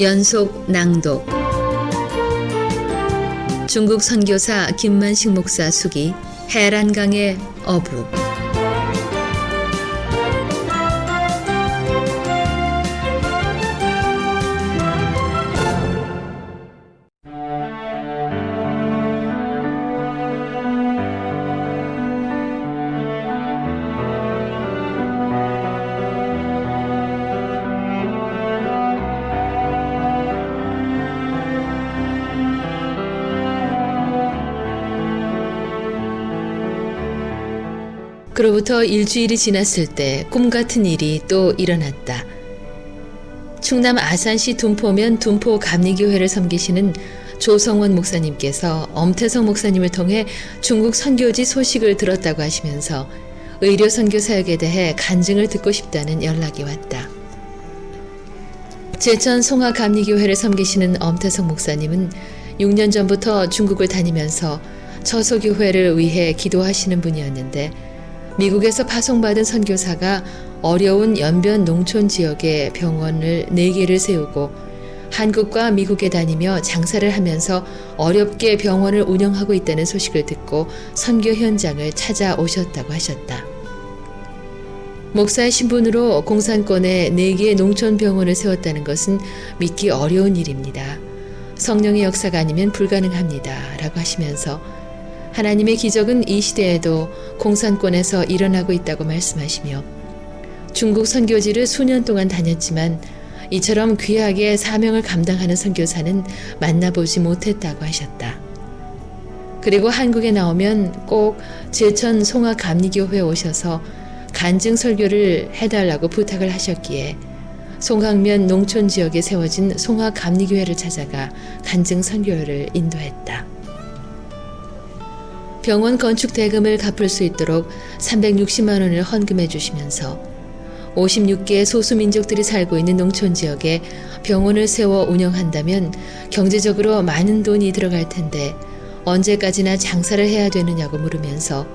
연속 낭독 중국 선교사 김만식 목사 수기 해란강의 어부 그로부터 일주일이 지났을 때 꿈같은 일이 또 일어났다. 충남 아산시 둔포면 둔포 감리교회를 섬기시는 조성원 목사님께서 엄태성 목사님을 통해 중국 선교지 소식을 들었다고 하시면서 의료 선교 사역에 대해 간증을 듣고 싶다는 연락이 왔다. 제천 송화 감리교회를 섬기시는 엄태성 목사님은 6년 전부터 중국을 다니면서 처소교회를 위해 기도하시는 분이었는데 미국에서 파송받은 선교사가 어려운 연변 농촌 지역에 병원을 4개를 세우고 한국과 미국에 다니며 장사를 하면서 어렵게 병원을 운영하고 있다는 소식을 듣고 선교 현장을 찾아오셨다고 하셨다. 목사의 신분으로 공산권에 4개의 농촌 병원을 세웠다는 것은 믿기 어려운 일입니다. 성령의 역사가 아니면 불가능합니다. 라고 하시면서 하나님의 기적은 이 시대에도 공산권에서 일어나고 있다고 말씀하시며 중국 선교지를 수년 동안 다녔지만 이처럼 귀하게 사명을 감당하는 선교사는 만나보지 못했다고 하셨다. 그리고 한국에 나오면 꼭 제천 송화 감리교회에 오셔서 간증 설교를 해달라고 부탁을 하셨기에 송악면 농촌 지역에 세워진 송화 감리교회를 찾아가 간증 설교를 인도했다. 병원 건축 대금을 갚을 수 있도록 360만 원을 헌금해 주시면서 56개의 소수민족들이 살고 있는 농촌 지역에 병원을 세워 운영한다면 경제적으로 많은 돈이 들어갈 텐데 언제까지나 장사를 해야 되느냐고 물으면서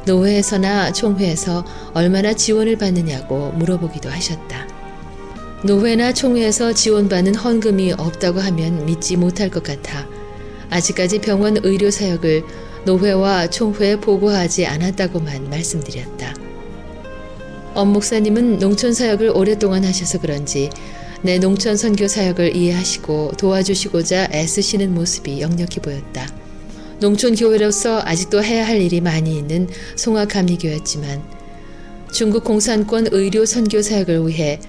노회에서나 총회에서 얼마나 지원을 받느냐고 물어보기도 하셨다. 노회나 총회에서 지원받는 헌금이 없다고 하면 믿지 못할 것 같아 아직까지 병원 의료 사역을 노회와 총회에 보고하지 않았다고만 말씀드렸다. 엄 목사님은 농촌 사역을 오랫동안 하셔서 그런지 내 농촌 선교 사역을 이해하시고 도와주시고자 애쓰시는 모습이 역력해 보였다. 농촌 교회로서 아직도 해야 할 일이 많이 있는 송화감리교였지만 중국 공산권 의료 선교 사역을 위해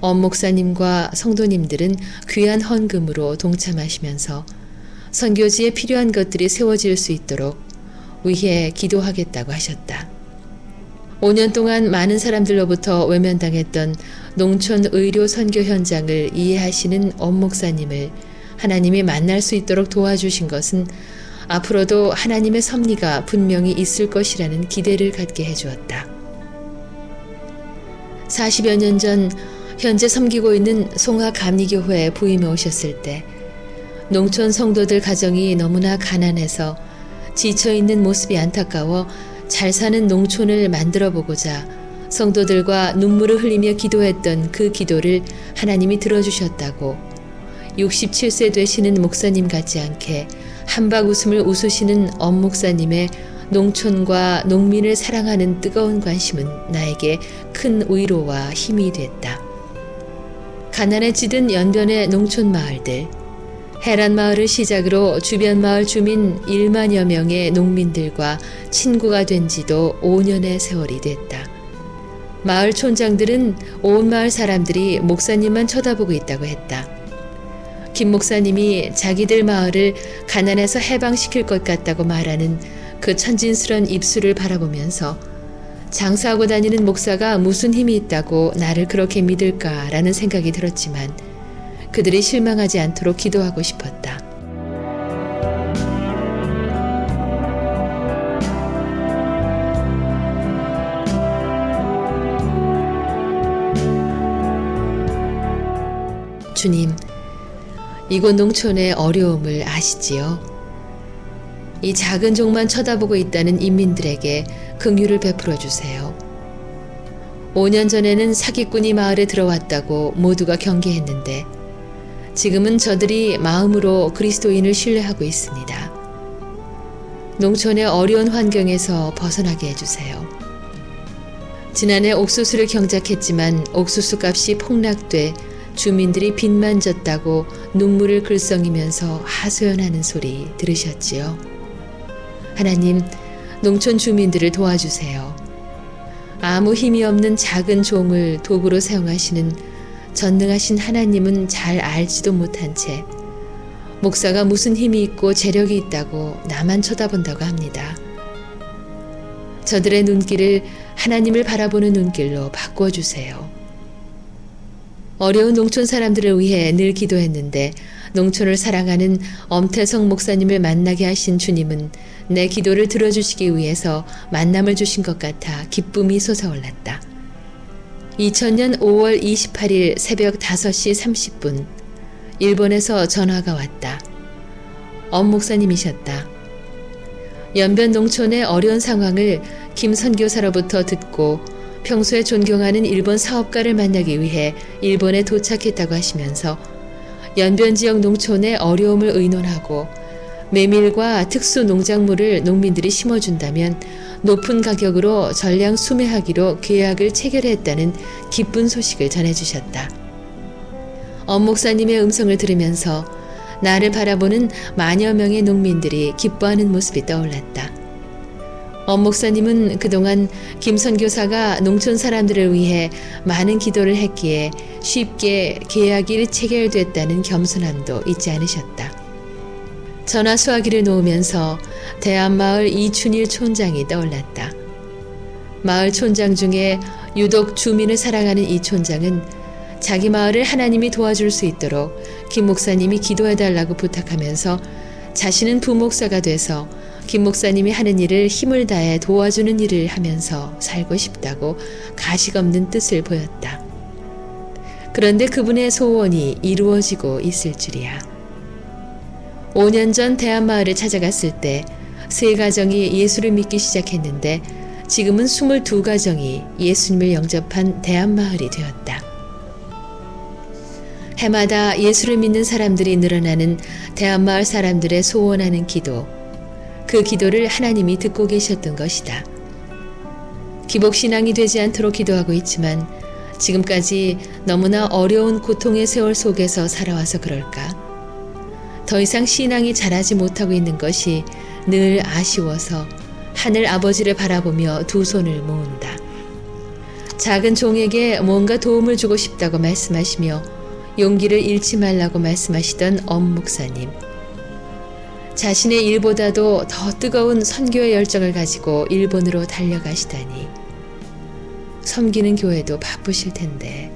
엄 목사님과 성도님들은 귀한 헌금으로 동참하시면서 선교지에 필요한 것들이 세워질 수 있도록 위해 기도하겠다고 하셨다. 5년 동안 많은 사람들로부터 외면당했던 농촌 의료 선교 현장을 이해하시는 엄 목사님을 하나님이 만날 수 있도록 도와주신 것은 앞으로도 하나님의 섭리가 분명히 있을 것이라는 기대를 갖게 해주었다. 40여 년 전 현재 섬기고 있는 송화 감리교회에 부임해 오셨을 때 농촌 성도들 가정이 너무나 가난해서 지쳐있는 모습이 안타까워 잘 사는 농촌을 만들어 보고자 성도들과 눈물을 흘리며 기도했던 그 기도를 하나님이 들어주셨다고 67세 되시는 목사님 같지 않게 한박 웃음을 웃으시는 엄 목사님의 농촌과 농민을 사랑하는 뜨거운 관심은 나에게 큰 위로와 힘이 됐다. 가난해지던 연변의 농촌 마을들, 해란마을을 시작으로 주변 마을 주민 1만여 명의 농민들과 친구가 된 지도 5년의 세월이 됐다. 마을 촌장들은 온 마을 사람들이 목사님만 쳐다보고 있다고 했다. 김 목사님이 자기들 마을을 가난에서 해방시킬 것 같다고 말하는 그 천진스런 입술을 바라보면서 장사하고 다니는 목사가 무슨 힘이 있다고 나를 그렇게 믿을까라는 생각이 들었지만 그들이 실망하지 않도록 기도하고 싶었다. 주님, 이곳 농촌의 어려움을 아시지요? 이 작은 종만 쳐다보고 있다는 인민들에게 긍휼을 베풀어 주세요. 5년 전에는 사기꾼이 마을에 들어왔다고 모두가 경계했는데 지금은 저들이 마음으로 그리스도인을 신뢰하고 있습니다. 농촌의 어려운 환경에서 벗어나게 해주세요. 지난해 옥수수를 경작했지만 옥수수 값이 폭락돼 주민들이 빚만 졌다고 눈물을 글썽이면서 하소연하는 소리 들으셨지요? 하나님, 농촌 주민들을 도와주세요. 아무 힘이 없는 작은 종을 도구로 사용하시는 전능하신 하나님은 잘 알지도 못한 채 목사가 무슨 힘이 있고 재력이 있다고 나만 쳐다본다고 합니다. 저들의 눈길을 하나님을 바라보는 눈길로 바꿔주세요. 어려운 농촌 사람들을 위해 늘 기도했는데 농촌을 사랑하는 엄태성 목사님을 만나게 하신 주님은 내 기도를 들어주시기 위해서 만남을 주신 것 같아 기쁨이 솟아올랐다. 2000년 5월 28일 새벽 5시 30분 일본에서 전화가 왔다. 엄 목사님이셨다. 연변 농촌의 어려운 상황을 김 선교사로부터 듣고 평소에 존경하는 일본 사업가를 만나기 위해 일본에 도착했다고 하시면서 연변 지역 농촌의 어려움을 의논하고 메밀과 특수 농작물을 농민들이 심어준다면 높은 가격으로 전량 수매하기로 계약을 체결했다는 기쁜 소식을 전해주셨다. 엄 목사님의 음성을 들으면서 나를 바라보는 만여 명의 농민들이 기뻐하는 모습이 떠올랐다. 엄 목사님은 그동안 김 선교사가 농촌 사람들을 위해 많은 기도를 했기에 쉽게 계약이 체결됐다는 겸손함도 잊지 않으셨다. 전화 수화기를 놓으면서 대안마을 이춘일 촌장이 떠올랐다. 마을 촌장 중에 유독 주민을 사랑하는 이 촌장은 자기 마을을 하나님이 도와줄 수 있도록 김 목사님이 기도해달라고 부탁하면서 자신은 부목사가 돼서 김 목사님이 하는 일을 힘을 다해 도와주는 일을 하면서 살고 싶다고 가식 없는 뜻을 보였다. 그런데 그분의 소원이 이루어지고 있을 줄이야. 5년 전 대한마을을 찾아갔을 때 3가정이 예수를 믿기 시작했는데 지금은 22가정이 예수님을 영접한 대한마을이 되었다. 해마다 예수를 믿는 사람들이 늘어나는 대한마을 사람들의 소원하는 기도, 그 기도를 하나님이 듣고 계셨던 것이다. 기복신앙이 되지 않도록 기도하고 있지만 지금까지 너무나 어려운 고통의 세월 속에서 살아와서 그럴까? 더 이상 신앙이 자라지 못하고 있는 것이 늘 아쉬워서 하늘 아버지를 바라보며 두 손을 모은다. 작은 종에게 뭔가 도움을 주고 싶다고 말씀하시며 용기를 잃지 말라고 말씀하시던 엄 목사님. 자신의 일보다도 더 뜨거운 선교의 열정을 가지고 일본으로 달려가시다니. 섬기는 교회도 바쁘실 텐데.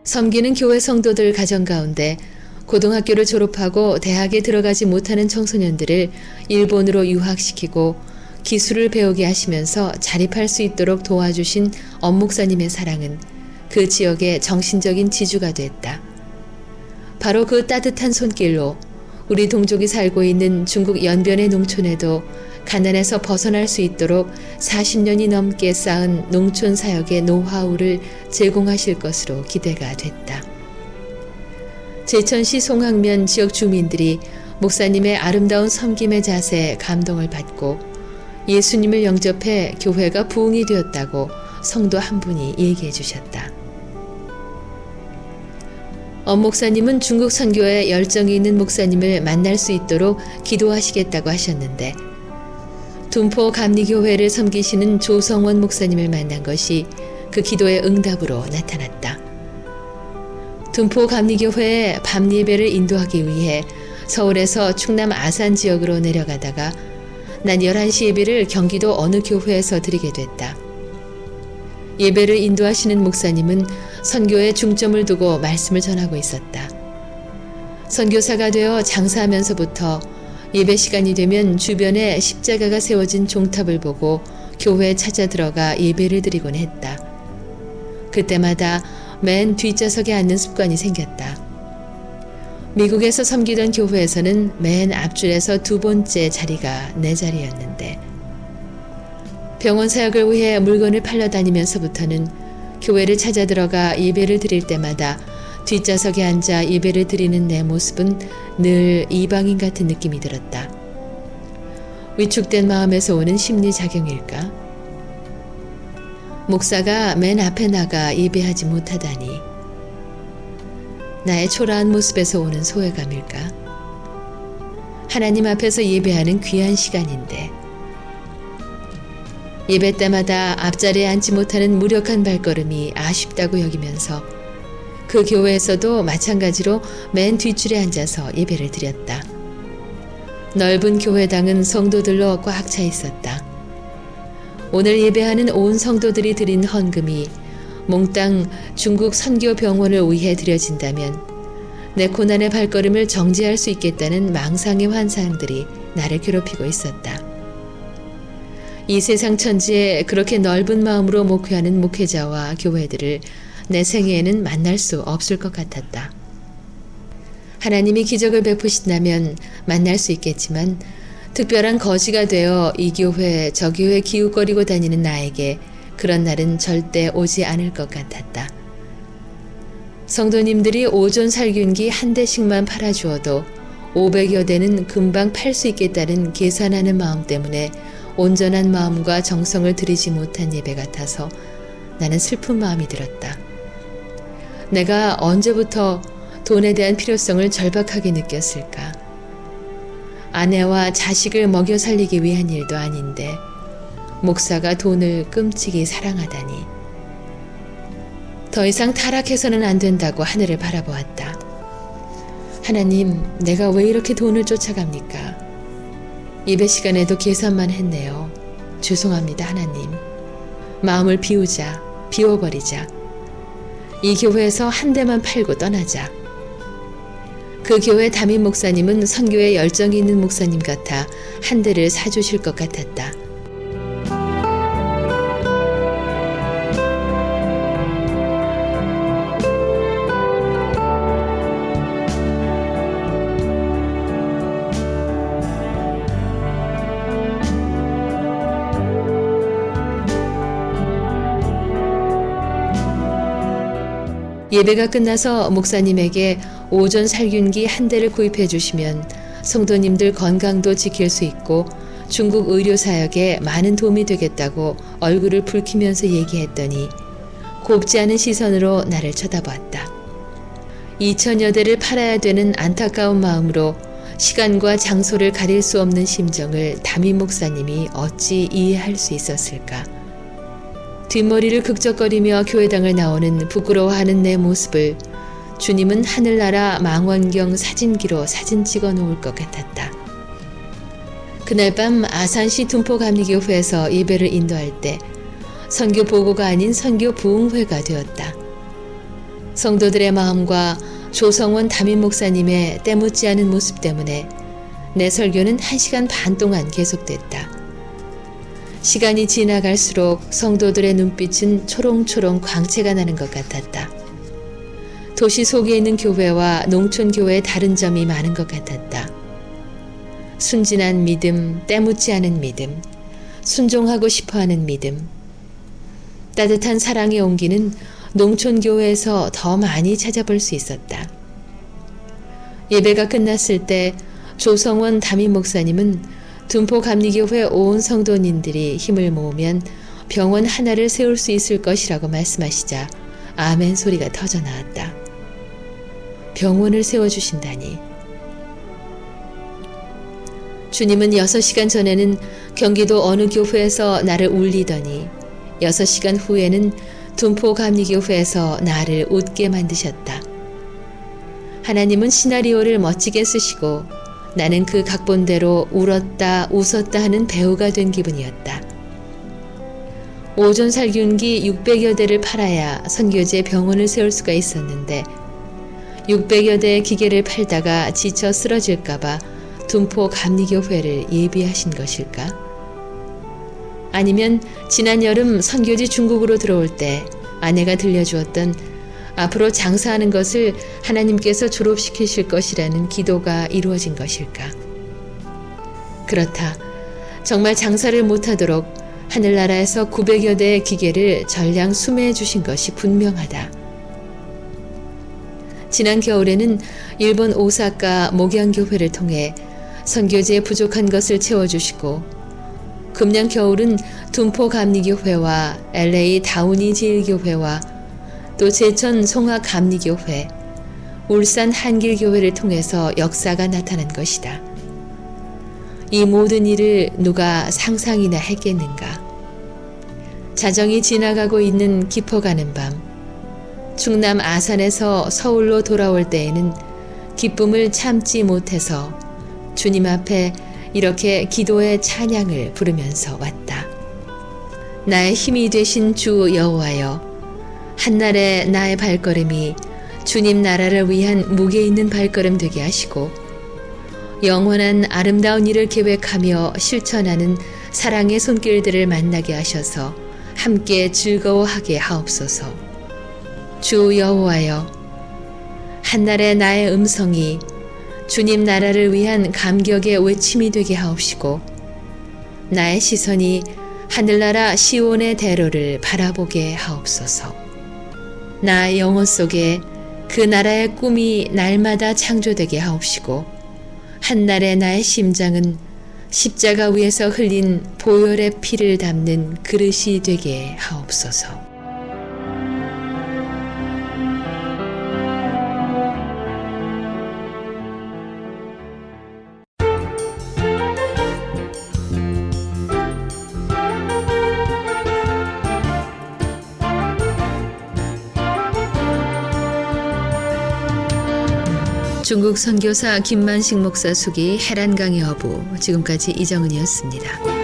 섬기는 교회 성도들 가정 가운데 고등학교를 졸업하고 대학에 들어가지 못하는 청소년들을 일본으로 유학시키고 기술을 배우게 하시면서 자립할 수 있도록 도와주신 엄 목사님의 사랑은 그 지역의 정신적인 지주가 됐다. 바로 그 따뜻한 손길로 우리 동족이 살고 있는 중국 연변의 농촌에도 가난에서 벗어날 수 있도록 40년이 넘게 쌓은 농촌 사역의 노하우를 제공하실 것으로 기대가 됐다. 제천시 송악면 지역 주민들이 목사님의 아름다운 섬김의 자세에 감동을 받고 예수님을 영접해 교회가 부흥이 되었다고 성도 한 분이 얘기해 주셨다. 엄 목사님은 중국 선교에 열정이 있는 목사님을 만날 수 있도록 기도하시겠다고 하셨는데 둔포 감리교회를 섬기시는 조성원 목사님을 만난 것이 그 기도의 응답으로 나타났다. 둔포 감리교회에 밤 예배를 인도하기 위해 서울에서 충남 아산 지역으로 내려가다가 난 11시 예배를 경기도 어느 교회에서 드리게 됐다. 예배를 인도하시는 목사님은 선교에 중점을 두고 말씀을 전하고 있었다. 선교사가 되어 장사하면서부터 예배 시간이 되면 주변에 십자가가 세워진 종탑을 보고 교회에 찾아 들어가 예배를 드리곤 했다. 그때마다 맨 뒷좌석에 앉는 습관이 생겼다. 미국에서 섬기던 교회에서는 맨 앞줄에서 두 번째 자리가 내 자리였는데 병원 사역을 위해 물건을 팔러 다니면서부터는 교회를 찾아 들어가 예배를 드릴 때마다 뒷좌석에 앉아 예배를 드리는 내 모습은 늘 이방인 같은 느낌이 들었다. 위축된 마음에서 오는 심리작용일까? 목사가 맨 앞에 나가 예배하지 못하다니 나의 초라한 모습에서 오는 소외감일까? 하나님 앞에서 예배하는 귀한 시간인데 예배 때마다 앞자리에 앉지 못하는 무력한 발걸음이 아쉽다고 여기면서 그 교회에서도 마찬가지로 맨 뒷줄에 앉아서 예배를 드렸다. 넓은 교회당은 성도들로 꽉 차 있었다. 오늘 예배하는 온 성도들이 드린 헌금이 몽땅 중국 선교병원을 위해 드려진다면 내 고난의 발걸음을 정지할 수 있겠다는 망상의 환상들이 나를 괴롭히고 있었다. 이 세상 천지에 그렇게 넓은 마음으로 목회하는 목회자와 교회들을 내 생애에는 만날 수 없을 것 같았다. 하나님이 기적을 베푸신다면 만날 수 있겠지만 특별한 거지가 되어 이 교회 저 교회 기웃거리고 다니는 나에게 그런 날은 절대 오지 않을 것 같았다. 성도님들이 오존 살균기 한 대씩만 팔아주어도 500여 대는 금방 팔 수 있겠다는 계산하는 마음 때문에 온전한 마음과 정성을 들이지 못한 예배 같아서 나는 슬픈 마음이 들었다. 내가 언제부터 돈에 대한 필요성을 절박하게 느꼈을까? 아내와 자식을 먹여 살리기 위한 일도 아닌데 목사가 돈을 끔찍이 사랑하다니. 더 이상 타락해서는 안 된다고 하늘을 바라보았다. 하나님, 내가 왜 이렇게 돈을 쫓아갑니까? 예배 시간에도 계산만 했네요. 죄송합니다, 하나님. 마음을 비워버리자. 이 교회에서 한 대만 팔고 떠나자. 그 교회 담임 목사님은 선교에 열정이 있는 목사님 같아 한 대를 사주실 것 같았다. 예배가 끝나서 목사님에게 오존 살균기 한 대를 구입해 주시면 성도님들 건강도 지킬 수 있고 중국 의료 사역에 많은 도움이 되겠다고 얼굴을 붉히면서 얘기했더니 곱지 않은 시선으로 나를 쳐다보았다. 2천여 대를 팔아야 되는 안타까운 마음으로 시간과 장소를 가릴 수 없는 심정을 담임 목사님이 어찌 이해할 수 있었을까? 뒷머리를 극적거리며 교회당을 나오는 부끄러워하는 내 모습을 주님은 하늘나라 망원경 사진기로 사진 찍어 놓을 것 같았다. 그날 밤 아산시 둔포감리교회에서 예배를 인도할 때 선교 보고가 아닌 선교 부흥회가 되었다. 성도들의 마음과 조성원 담임 목사님의 때묻지 않은 모습 때문에 내 설교는 1시간 반 동안 계속됐다. 시간이 지나갈수록 성도들의 눈빛은 초롱초롱 광채가 나는 것 같았다. 도시 속에 있는 교회와 농촌 교회의 다른 점이 많은 것 같았다. 순진한 믿음, 때묻지 않은 믿음, 순종하고 싶어하는 믿음, 따뜻한 사랑의 온기는 농촌 교회에서 더 많이 찾아볼 수 있었다. 예배가 끝났을 때 조성원 담임 목사님은 둔포감리교회 온 성도님들이 힘을 모으면 병원 하나를 세울 수 있을 것이라고 말씀하시자 아멘 소리가 터져 나왔다. 병원을 세워주신다니. 주님은 6시간 전에는 경기도 어느 교회에서 나를 울리더니 6시간 후에는 둔포감리교회에서 나를 웃게 만드셨다. 하나님은 시나리오를 멋지게 쓰시고 나는 그 각본대로 울었다 웃었다 하는 배우가 된 기분이었다. 오존 살균기 600여 대를 팔아야 선교지에 병원을 세울 수가 있었는데 600여 대의 기계를 팔다가 지쳐 쓰러질까봐 둔포감리교회를 예비하신 것일까? 아니면 지난 여름 선교지 중국으로 들어올 때 아내가 들려주었던 앞으로 장사하는 것을 하나님께서 졸업시키실 것이라는 기도가 이루어진 것일까? 그렇다. 정말 장사를 못하도록 하늘나라에서 900여 대의 기계를 전량 수매해 주신 것이 분명하다. 지난 겨울에는 일본 오사카 목양교회를 통해 선교지에 부족한 것을 채워주시고, 금년 겨울은 둔포 감리교회와 LA 다우니 제일교회와 또 제천 송화 감리교회, 울산 한길교회를 통해서 역사가 나타난 것이다. 이 모든 일을 누가 상상이나 했겠는가? 자정이 지나가고 있는 깊어가는 밤, 충남 아산에서 서울로 돌아올 때에는 기쁨을 참지 못해서 주님 앞에 이렇게 기도의 찬양을 부르면서 왔다. 나의 힘이 되신 주 여호와여, 한날의 나의 발걸음이 주님 나라를 위한 무게 있는 발걸음 되게 하시고, 영원한 아름다운 일을 계획하며 실천하는 사랑의 손길들을 만나게 하셔서 함께 즐거워하게 하옵소서. 주 여호와여, 한날의 나의 음성이 주님 나라를 위한 감격의 외침이 되게 하옵시고, 나의 시선이 하늘나라 시온의 대로를 바라보게 하옵소서. 나 영혼 속에 그 나라의 꿈이 날마다 창조되게 하옵시고, 한날의 나의 심장은 십자가 위에서 흘린 보혈의 피를 담는 그릇이 되게 하옵소서. 중국 선교사 김만식 목사 수기 해란 강의 어부, 지금까지 이정은이었습니다.